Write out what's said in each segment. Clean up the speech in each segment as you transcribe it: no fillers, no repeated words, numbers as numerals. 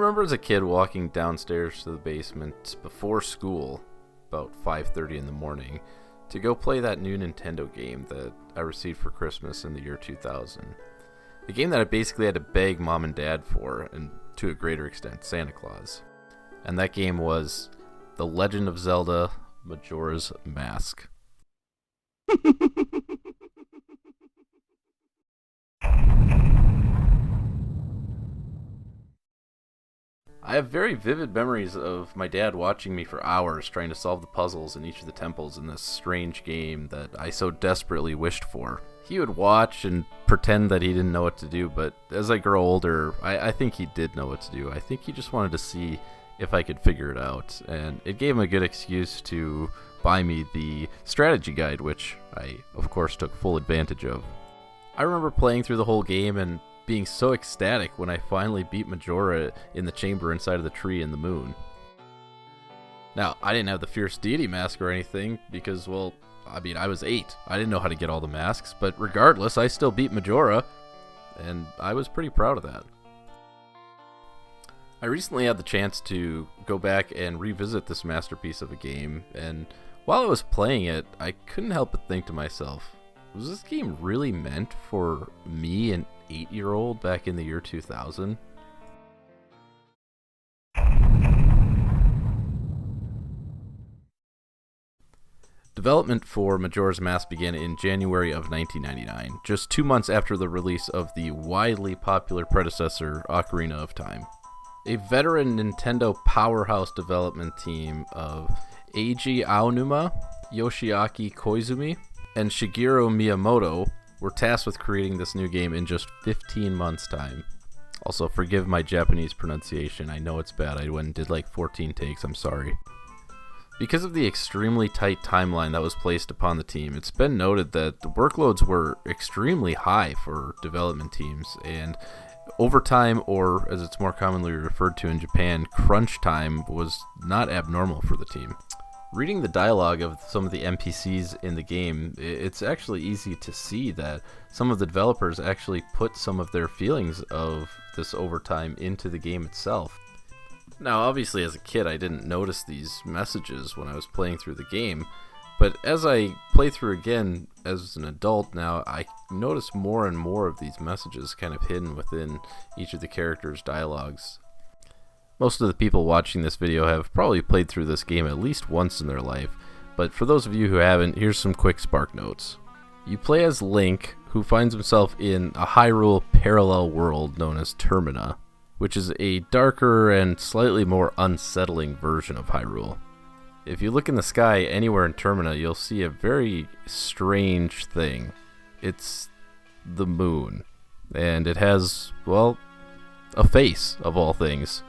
remember as a kid walking downstairs to the basement before school, about 5:30 in the morning, to go play that new Nintendo game that I received for Christmas in the year 2000. A game that I basically had to beg mom and dad for, and to a greater extent, Santa Claus. And that game was The Legend of Zelda, Majora's Mask. I have very vivid memories of my dad watching me for hours trying to solve the puzzles in each of the temples in this strange game that I so desperately wished for. He would watch and pretend that he didn't know what to do, but as I grow older, I think he did know what to do. I think he just wanted to see if I could figure it out, and it gave him a good excuse to buy me the strategy guide, which I, of course, took full advantage of. I remember playing through the whole game and being so ecstatic when I finally beat Majora in the chamber inside of the tree in the moon. Now, I didn't have the Fierce Deity mask or anything because, well, I was 8. I didn't know how to get all the masks, but regardless, I still beat Majora, and I was pretty proud of that. I recently had the chance to go back and revisit this masterpiece of a game, and while I was playing it, I couldn't help but think to myself, was this game really meant for me, an 8-year-old back in the year 2000? Development for Majora's Mask began in January of 1999, just 2 months after the release of the widely popular predecessor, Ocarina of Time. A veteran Nintendo powerhouse development team of Eiji Aonuma, Yoshiaki Koizumi, and Shigeru Miyamoto were tasked with creating this new game in just 15 months' time. Also, forgive my Japanese pronunciation. I know it's bad. I went and did like 14 takes. I'm sorry. Because of the extremely tight timeline that was placed upon the team, it's been noted that the workloads were extremely high for development teams, and overtime, or as it's more commonly referred to in Japan, crunch time, was not abnormal for the team. Reading the dialogue of some of the NPCs in the game, it's actually easy to see that some of the developers actually put some of their feelings of this overtime into the game itself. Now, obviously, as a kid, I didn't notice these messages when I was playing through the game, but as I play through again as an adult now, I notice more and more of these messages kind of hidden within each of the characters' dialogues. Most of the people watching this video have probably played through this game at least once in their life, but for those of you who haven't, here's some quick spark notes. You play as Link, who finds himself in a Hyrule parallel world known as Termina, which is a darker and slightly more unsettling version of Hyrule. If you look in the sky anywhere in Termina, you'll see a very strange thing. It's the moon, and it has, well, a face, of all things.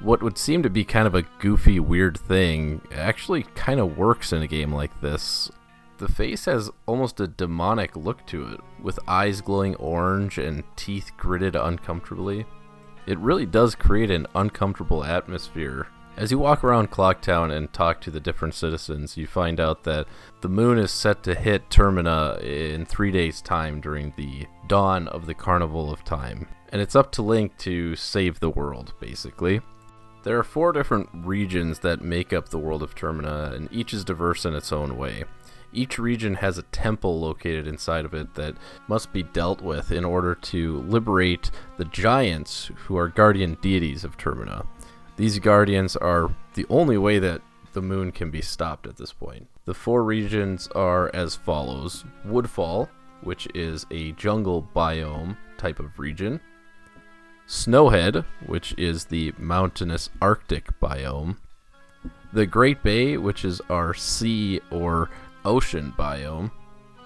What would seem to be kind of a goofy, weird thing actually kind of works in a game like this. The face has almost a demonic look to it, with eyes glowing orange and teeth gritted uncomfortably. It really does create an uncomfortable atmosphere. As you walk around Clocktown and talk to the different citizens, you find out that the moon is set to hit Termina in 3 days' time during the dawn of the Carnival of Time. And it's up to Link to save the world, basically. There are 4 different regions that make up the world of Termina, and each is diverse in its own way. Each region has a temple located inside of it that must be dealt with in order to liberate the giants who are guardian deities of Termina. These guardians are the only way that the moon can be stopped at this point. The 4 regions are as follows: Woodfall, which is a jungle biome type of region; Snowhead, which is the mountainous Arctic biome; the Great Bay, which is our sea or ocean biome;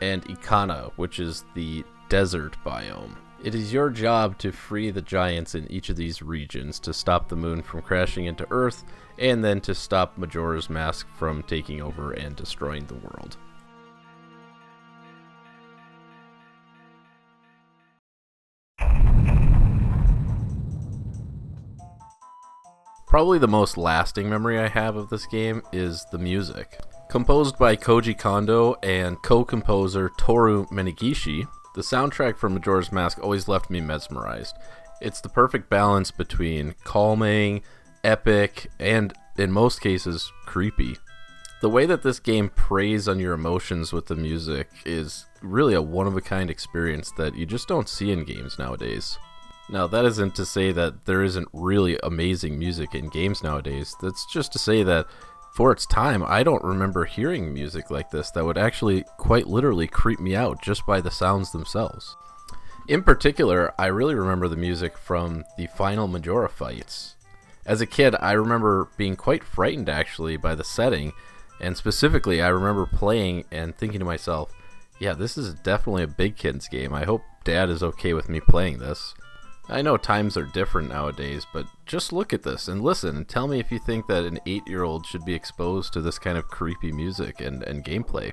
and Ikana, which is the desert biome. It is your job to free the giants in each of these regions to stop the moon from crashing into Earth, and then to stop Majora's Mask from taking over and destroying the world. Probably the most lasting memory I have of this game is the music. Composed by Koji Kondo and co-composer Toru Menegishi, the soundtrack for Majora's Mask always left me mesmerized. It's the perfect balance between calming, epic, and, in most cases, creepy. The way that this game preys on your emotions with the music is really a one-of-a-kind experience that you just don't see in games nowadays. Now, that isn't to say that there isn't really amazing music in games nowadays. That's just to say that, for its time, I don't remember hearing music like this that would actually quite literally creep me out just by the sounds themselves. In particular, I really remember the music from the final Majora fights. As a kid, I remember being quite frightened actually by the setting, and specifically I remember playing and thinking to myself, yeah, this is definitely a big kid's game. I hope Dad is okay with me playing this. I know times are different nowadays, but just look at this and listen and tell me if you think that an 8-year-old should be exposed to this kind of creepy music and gameplay.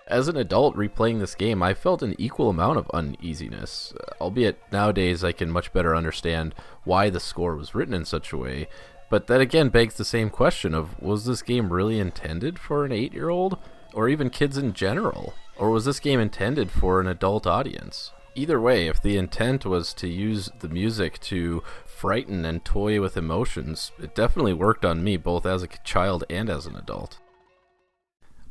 As an adult replaying this game, I felt an equal amount of uneasiness, albeit nowadays I can much better understand why the score was written in such a way, but that again begs the same question of, was this game really intended for an 8-year-old, or even kids in general? Or was this game intended for an adult audience? Either way, if the intent was to use the music to frighten and toy with emotions, it definitely worked on me both as a child and as an adult.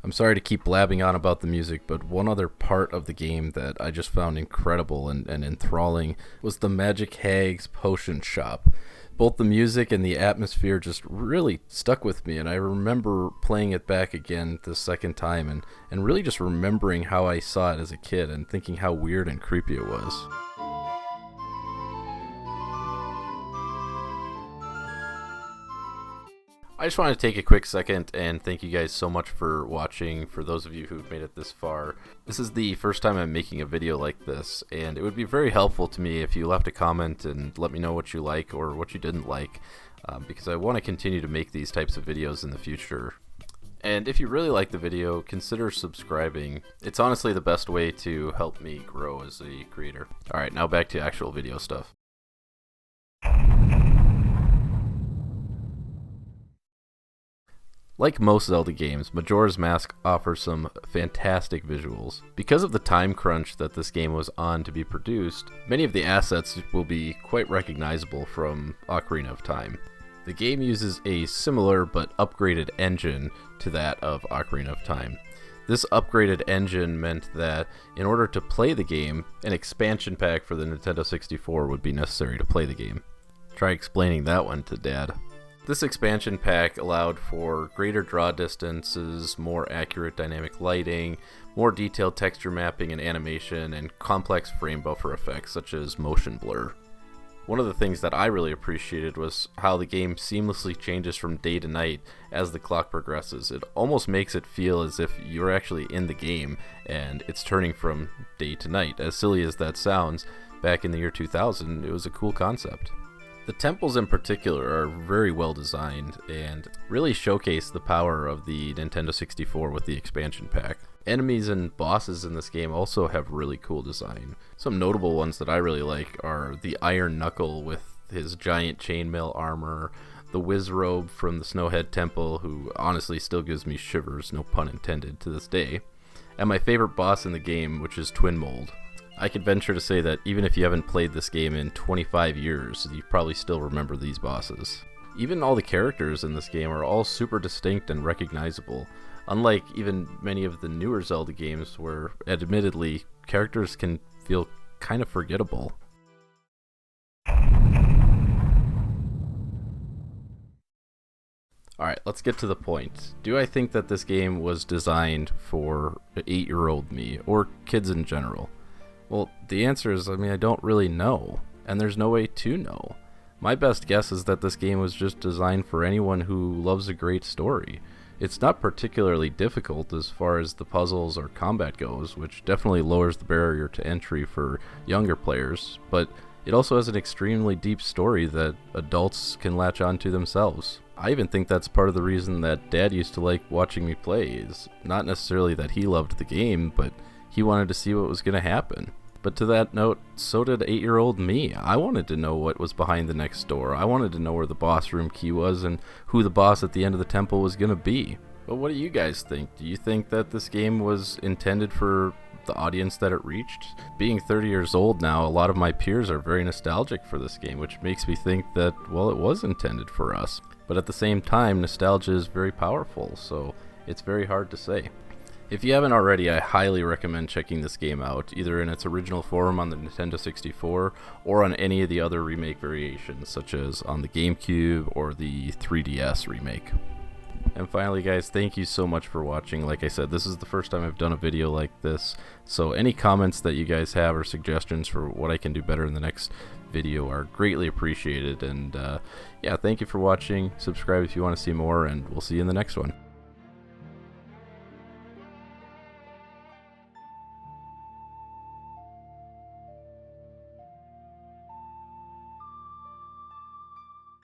I'm sorry to keep blabbing on about the music, but one other part of the game that I just found incredible and enthralling was the Magic Hag's Potion Shop. Both the music and the atmosphere just really stuck with me, and I remember playing it back again the second time and really just remembering how I saw it as a kid and thinking how weird and creepy it was. I just want to take a quick second and thank you guys so much for watching. For those of you who've made it this far, this is the first time I'm making a video like this, and it would be very helpful to me if you left a comment and let me know what you like or what you didn't like, because I want to continue to make these types of videos in the future. And if you really like the video, consider subscribing. It's honestly the best way to help me grow as a creator. Alright, now back to actual video stuff. Like most Zelda games, Majora's Mask offers some fantastic visuals. Because of the time crunch that this game was on to be produced, many of the assets will be quite recognizable from Ocarina of Time. The game uses a similar but upgraded engine to that of Ocarina of Time. This upgraded engine meant that in order to play the game, an expansion pack for the Nintendo 64 would be necessary to play the game. Try explaining that one to Dad. This expansion pack allowed for greater draw distances, more accurate dynamic lighting, more detailed texture mapping and animation, and complex frame buffer effects such as motion blur. One of the things that I really appreciated was how the game seamlessly changes from day to night as the clock progresses. It almost makes it feel as if you're actually in the game and it's turning from day to night. As silly as that sounds, back in the year 2000, it was a cool concept. The temples in particular are very well designed and really showcase the power of the Nintendo 64 with the expansion pack. Enemies and bosses in this game also have really cool design. Some notable ones that I really like are the Iron Knuckle with his giant chainmail armor, the Wizrobe from the Snowhead Temple, who honestly still gives me shivers, no pun intended, to this day, and my favorite boss in the game, which is Twin Mold. I could venture to say that even if you haven't played this game in 25 years, you probably still remember these bosses. Even all the characters in this game are all super distinct and recognizable, unlike even many of the newer Zelda games where, admittedly, characters can feel kind of forgettable. Alright, let's get to the point. Do I think that this game was designed for 8-year-old me, or kids in general? Well, the answer is, I don't really know, and there's no way to know. My best guess is that this game was just designed for anyone who loves a great story. It's not particularly difficult as far as the puzzles or combat goes, which definitely lowers the barrier to entry for younger players, but it also has an extremely deep story that adults can latch onto themselves. I even think that's part of the reason that Dad used to like watching me play, is not necessarily that he loved the game, but he wanted to see what was going to happen. But to that note, so did 8-year-old me. I wanted to know what was behind the next door. I wanted to know where the boss room key was and who the boss at the end of the temple was going to be. But what do you guys think? Do you think that this game was intended for the audience that it reached? Being 30 years old now, a lot of my peers are very nostalgic for this game, which makes me think that, well, it was intended for us. But at the same time, nostalgia is very powerful, so it's very hard to say. If you haven't already, I highly recommend checking this game out, either in its original form on the Nintendo 64 or on any of the other remake variations, such as on the GameCube or the 3DS remake. And finally, guys, thank you so much for watching. Like I said, this is the first time I've done a video like this, so any comments that you guys have or suggestions for what I can do better in the next video are greatly appreciated. And yeah, thank you for watching. Subscribe if you want to see more, and we'll see you in the next one.